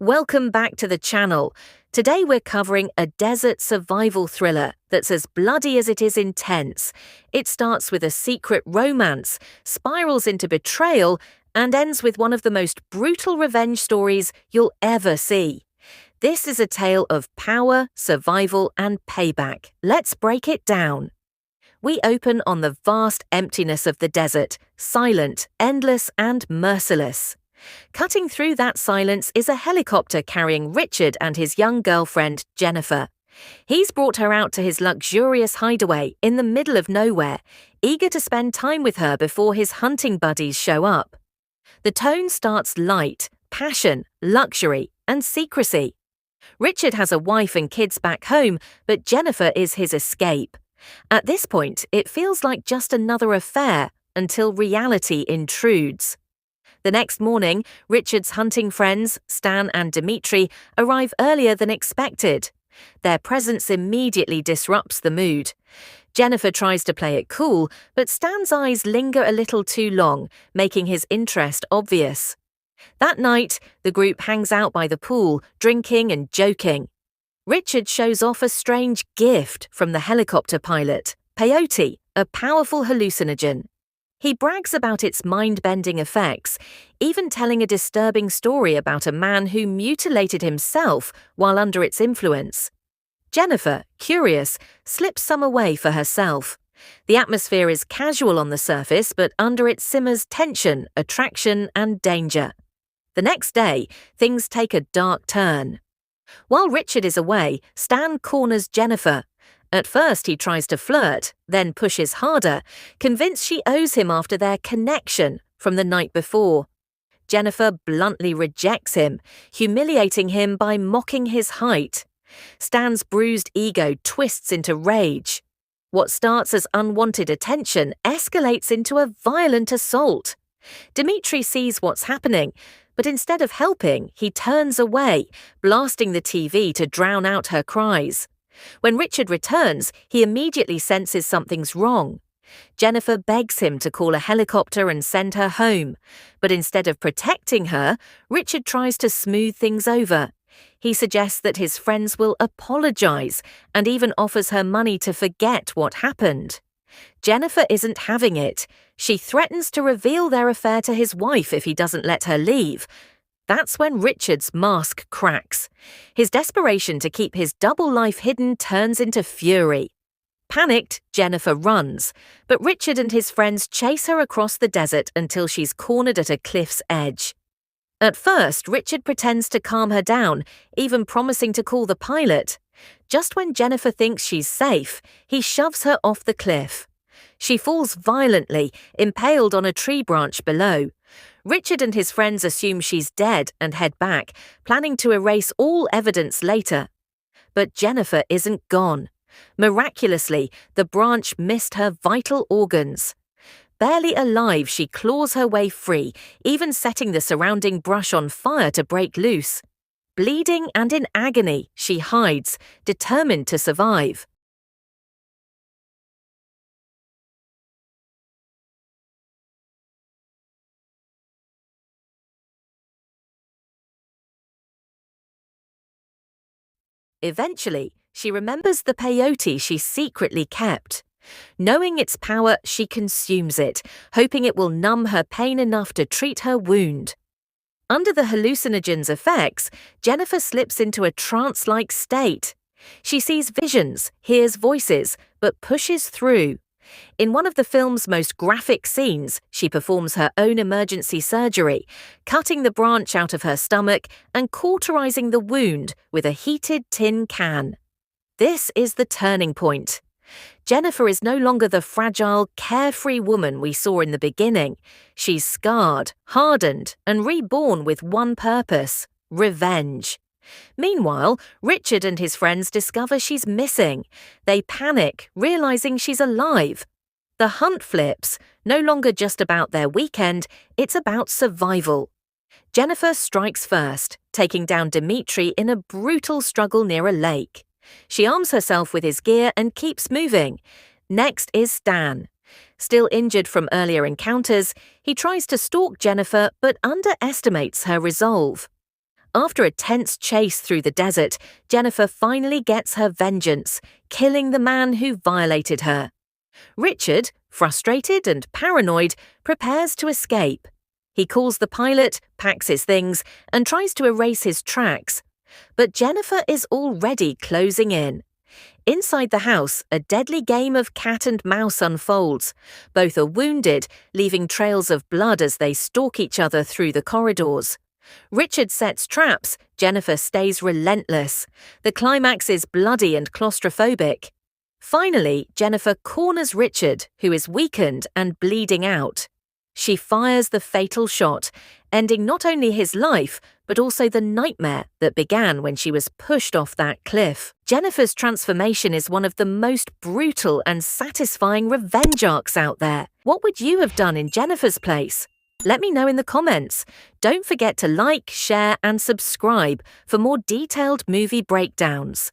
Welcome back to the channel. Today we're covering a desert survival thriller that's as bloody as it is intense. It starts with a secret romance, spirals into betrayal, and ends with one of the most brutal revenge stories you'll ever see. This is a tale of power, survival, and payback. Let's break it down. We open on the vast emptiness of the desert, silent, endless, and merciless. Cutting through that silence is a helicopter carrying Richard and his young girlfriend, Jennifer. He's brought her out to his luxurious hideaway in the middle of nowhere, eager to spend time with her before his hunting buddies show up. The tone starts light, passion, luxury, and secrecy. Richard has a wife and kids back home, but Jennifer is his escape. At this point, it feels like just another affair until reality intrudes. The next morning, Richard's hunting friends, Stan and Dimitri, arrive earlier than expected. Their presence immediately disrupts the mood. Jennifer tries to play it cool, but Stan's eyes linger a little too long, making his interest obvious. That night, the group hangs out by the pool, drinking and joking. Richard shows off a strange gift from the helicopter pilot, peyote, a powerful hallucinogen. He brags about its mind-bending effects, even telling a disturbing story about a man who mutilated himself while under its influence. Jennifer, curious, slips some away for herself. The atmosphere is casual on the surface, but under it simmers tension, attraction, and danger. The next day, things take a dark turn. While Richard is away, Stan corners Jennifer. At first he tries to flirt, then pushes harder, convinced she owes him after their connection from the night before. Jennifer bluntly rejects him, humiliating him by mocking his height. Stan's bruised ego twists into rage. What starts as unwanted attention escalates into a violent assault. Dimitri sees what's happening, but instead of helping, he turns away, blasting the TV to drown out her cries. When Richard returns, he immediately senses something's wrong. Jennifer begs him to call a helicopter and send her home, but instead of protecting her, Richard tries to smooth things over. He suggests that his friends will apologize and even offers her money to forget what happened. Jennifer isn't having it. She threatens to reveal their affair to his wife if he doesn't let her leave. That's when Richard's mask cracks. His desperation to keep his double life hidden turns into fury. Panicked, Jennifer runs, but Richard and his friends chase her across the desert until she's cornered at a cliff's edge. At first, Richard pretends to calm her down, even promising to call the pilot. Just when Jennifer thinks she's safe, he shoves her off the cliff. She falls violently, impaled on a tree branch below. Richard and his friends assume she's dead and head back, planning to erase all evidence later. But Jennifer isn't gone. Miraculously, the branch missed her vital organs. Barely alive, she claws her way free, even setting the surrounding brush on fire to break loose. Bleeding and in agony, she hides, determined to survive. Eventually, she remembers the peyote she secretly kept. Knowing its power, she consumes it, hoping it will numb her pain enough to treat her wound. Under the hallucinogen's effects, Jennifer slips into a trance-like state. She sees visions, hears voices, but pushes through. In one of the film's most graphic scenes, she performs her own emergency surgery, cutting the branch out of her stomach and cauterizing the wound with a heated tin can. This is the turning point. Jennifer is no longer the fragile, carefree woman we saw in the beginning. She's scarred, hardened, and reborn with one purpose: revenge. Meanwhile, Richard and his friends discover she's missing. They panic, realizing she's alive. The hunt flips, no longer just about their weekend, it's about survival. Jennifer strikes first, taking down Dimitri in a brutal struggle near a lake. She arms herself with his gear and keeps moving. Next is Stan. Still injured from earlier encounters, he tries to stalk Jennifer but underestimates her resolve. After a tense chase through the desert, Jennifer finally gets her vengeance, killing the man who violated her. Richard, frustrated and paranoid, prepares to escape. He calls the pilot, packs his things, and tries to erase his tracks. But Jennifer is already closing in. Inside the house, a deadly game of cat and mouse unfolds. Both are wounded, leaving trails of blood as they stalk each other through the corridors. Richard sets traps, Jennifer stays relentless. The climax is bloody and claustrophobic. Finally, Jennifer corners Richard, who is weakened and bleeding out. She fires the fatal shot, ending not only his life, but also the nightmare that began when she was pushed off that cliff. Jennifer's transformation is one of the most brutal and satisfying revenge arcs out there. What would you have done in Jennifer's place? Let me know in the comments. Don't forget to like, share, and subscribe for more detailed movie breakdowns.